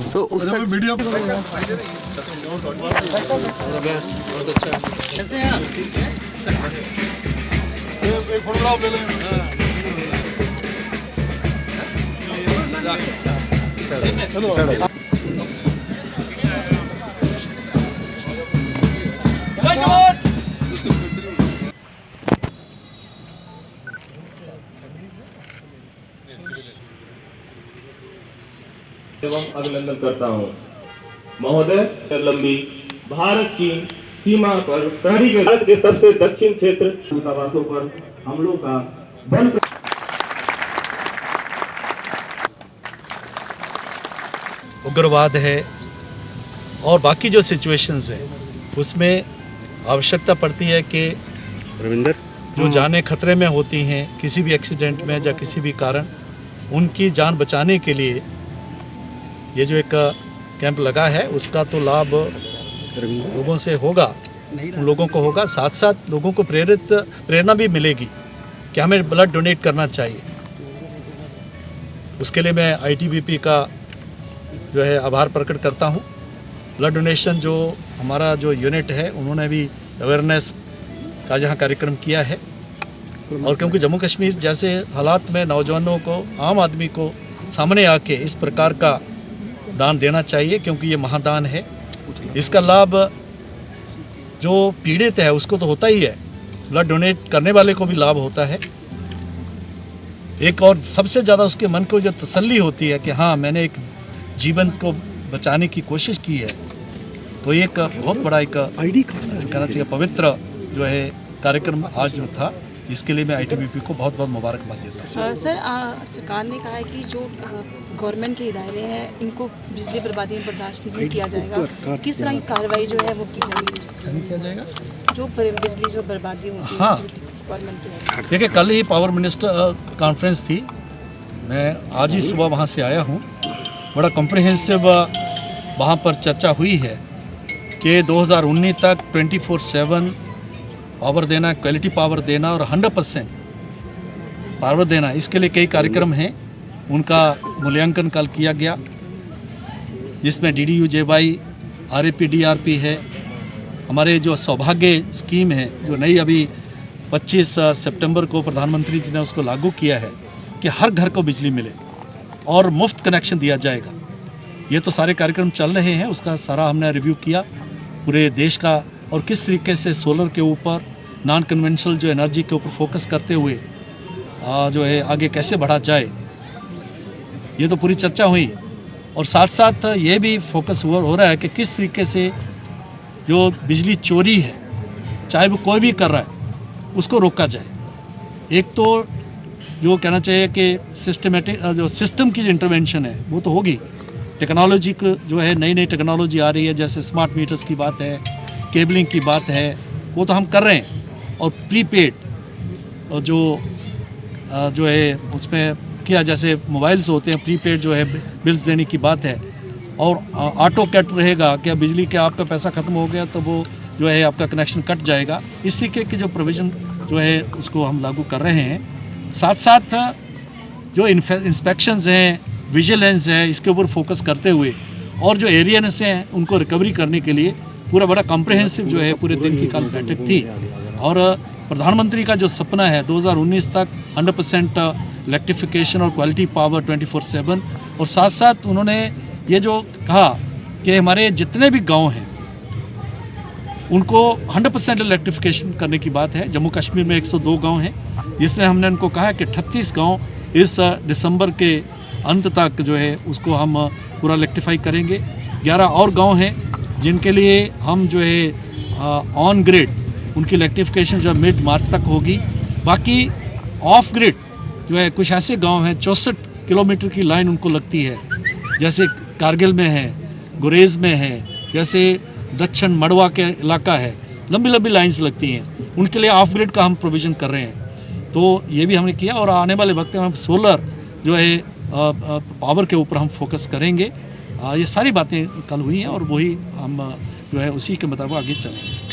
सो उस मीडिया बहुत अच्छा कैसे हैं आप? ठीक है, एक फोटो ले लें। चलो एवं अभिनंदन करता हूं महोदय। लंबी भारत चीन सीमा पर प्रहरी के भारत के सबसे दक्षिण क्षेत्र दूतावासों पर हमलों का बल उग्रवाद है और बाकी जो सिचुएशंस हैं उसमें आवश्यकता पड़ती है कि रविंदर जो जानें खतरे में होती हैं किसी भी एक्सीडेंट में या किसी भी कारण, उनकी जान बचाने के लिए ये जो एक कैंप लगा है उसका तो लाभ लोगों से होगा, उन लोगों को होगा। साथ साथ लोगों को प्रेरणा भी मिलेगी कि हमें ब्लड डोनेट करना चाहिए। उसके लिए मैं ITBP का जो है आभार प्रकट करता हूँ। ब्लड डोनेशन जो हमारा जो यूनिट है उन्होंने भी अवेयरनेस का यहाँ कार्यक्रम किया है, और क्योंकि जम्मू कश्मीर जैसे हालात में नौजवानों को, आम आदमी को सामने आके इस प्रकार का दान देना चाहिए, क्योंकि ये महादान है। इसका लाभ जो पीड़ित है उसको तो होता ही है, ब्लड डोनेट करने वाले को भी लाभ होता है। एक और सबसे ज़्यादा उसके मन को जो तसल्ली होती है कि हाँ मैंने एक जीवन को बचाने की कोशिश की है, तो एक बहुत बड़ा एक कहना चाहिए पवित्र जो है कार्यक्रम आज जो था, इसके लिए मैं ITBP को बहुत बहुत मुबारकबाद देता हूँ। सर सरकार ने कहा है कि जो गवर्नमेंट के इदारे हैं इनको बिजली बर्बादी में बर्दाश्त नहीं किया जाएगा। किस तरह की कार्रवाई जो है वो की जाएगी? नहीं किया जाएगा जो बिजली जो बर्बादी होती है गवर्नमेंट की। देखिए कल ही पावर मिनिस्टर कॉन्फ्रेंस थी, मैं आज ही सुबह वहाँ से आया हूँ। बड़ा कॉम्प्रिहेंसिव वहाँ पर चर्चा हुई है कि 2019 तक 24/7 पावर देना, क्वालिटी पावर देना और 100% पावर देना, इसके लिए कई कार्यक्रम हैं। उनका मूल्यांकन कल किया गया, जिसमें DDU-JY, RAP DRP है। हमारे जो सौभाग्य स्कीम है जो नई अभी 25 सितंबर को प्रधानमंत्री जी ने उसको लागू किया है कि हर घर को बिजली मिले और मुफ्त कनेक्शन दिया जाएगा। ये तो सारे कार्यक्रम चल रहे हैं, उसका सारा हमने रिव्यू किया पूरे देश का, और किस तरीके से सोलर के ऊपर, नॉन कन्वेंशनल जो एनर्जी के ऊपर फोकस करते हुए जो है आगे कैसे बढ़ा जाए, ये तो पूरी चर्चा हुई। और साथ साथ ये भी फोकस हो रहा है कि किस तरीके से जो बिजली चोरी है, चाहे वो कोई भी कर रहा है, उसको रोका जाए। एक तो जो कहना चाहिए कि सिस्टमेटिक जो सिस्टम की जो इंटरवेंशन है वो तो होगी। टेक्नोलॉजी को जो है नई नई टेक्नोलॉजी आ रही है, जैसे स्मार्ट मीटर्स की बात है, केबलिंग की बात है, वो तो हम कर रहे हैं। और प्रीपेड जो है उसमें किया, जैसे मोबाइल्स होते हैं, प्रीपेड जो है बिल्स देने की बात है। और ऑटो कट रहेगा, क्या बिजली के आपका पैसा ख़त्म हो गया तो वो जो है आपका कनेक्शन कट जाएगा। इस तरीके की जो प्रोविज़न जो है उसको हम लागू कर रहे हैं। साथ साथ जो इंस्पेक्शंस हैं, विजिलेंस है, इसके ऊपर फोकस करते हुए, और जो एरियंस हैं उनको रिकवरी करने के लिए पूरा बड़ा कॉम्प्रिहेंसिव जो है पूरे दिन की कल बैठक थी। और प्रधानमंत्री का जो सपना है 2019 तक 100% इलेक्ट्रिफिकेशन और क्वालिटी पावर 24/7, और साथ साथ उन्होंने ये जो कहा कि हमारे जितने भी गांव हैं उनको 100% इलेक्ट्रिफिकेशन करने की बात है। जम्मू कश्मीर में 102 गांव हैं, जिसमें हमने उनको कहा है कि 38 गांव इस दिसंबर के अंत तक जो है उसको हम पूरा इलेक्ट्रीफाई करेंगे। 11 और गांव हैं जिनके लिए हम जो है ऑन ग्रिड उनकी इलेक्ट्रिफिकेशन जो मिड मार्च तक होगी। बाकी ऑफ ग्रिड जो है कुछ ऐसे गांव हैं 64 किलोमीटर की लाइन उनको लगती है, जैसे कारगिल में है, गुरेज में है, जैसे दक्षिण मड़वा के इलाका है, लंबी लंबी लाइंस लगती हैं। उनके लिए ऑफ ग्रिड का हम प्रोविज़न कर रहे हैं, तो ये भी हमने किया। और आने वाले वक्त में हम सोलर जो है पावर के ऊपर हम फोकस करेंगे। ये सारी बातें कल हुई हैं और वही हम जो है उसी के मुताबिक आगे चलेंगे।